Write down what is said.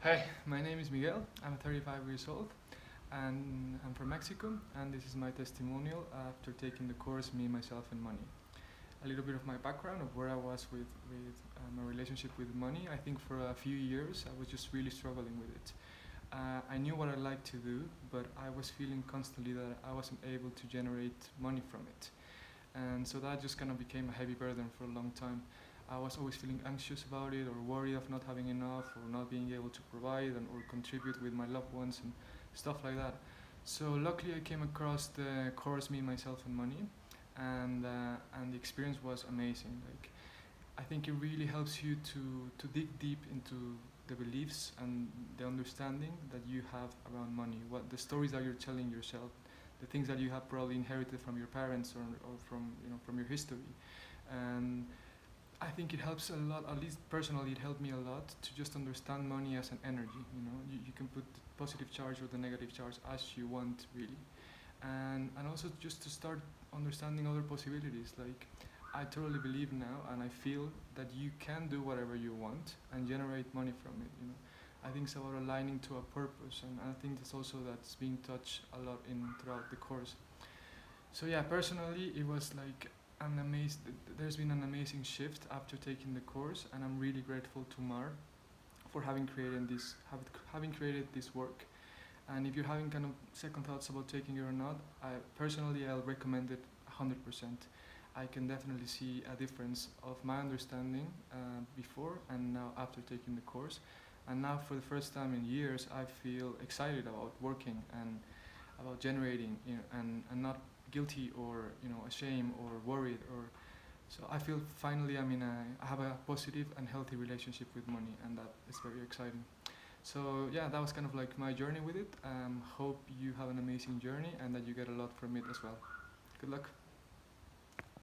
Hi, my name is Miguel. I'm 35 years old and I'm from Mexico, and this is my testimonial after taking the course Me, Myself and Money. A little bit of my background of where I was with my relationship with money. I think for a few years I was just really struggling with it. I knew what I liked to do, but I was feeling constantly that I wasn't able to generate money from it. And so that just kind of became a heavy burden for a long time. I was always feeling anxious about it, or worried of not having enough, or not being able to provide or contribute with my loved ones and stuff like that. So luckily I came across the course Me, Myself and Money, and the experience was amazing. Like, I think it really helps you to dig deep into the beliefs and the understanding that you have around money, what the stories that you're telling yourself, the things that you have probably inherited from your parents or from from your history. And I think it helps a lot, at least personally it helped me a lot to just understand money as an energy. You can put the positive charge or the negative charge as you want, really. And also just to start understanding other possibilities. Like, I totally believe now and I feel that you can do whatever you want and generate money from it. I think it's about aligning to a purpose, and I think that's being touched a lot in throughout the course. So yeah, personally, it was like an amazing. There's been an amazing shift after taking the course, and I'm really grateful to Mar for having created this work. And if you're having kind of second thoughts about taking it or not, I'll recommend it 100%. I can definitely see a difference of my understanding before and now after taking the course. And now, for the first time in years, I feel excited about working and about generating, and not guilty or ashamed or worried. Or so I feel finally I have a positive and healthy relationship with money, and that is very exciting. So yeah, that was kind of like my journey with it. Hope you have an amazing journey and that you get a lot from it as well. Good luck.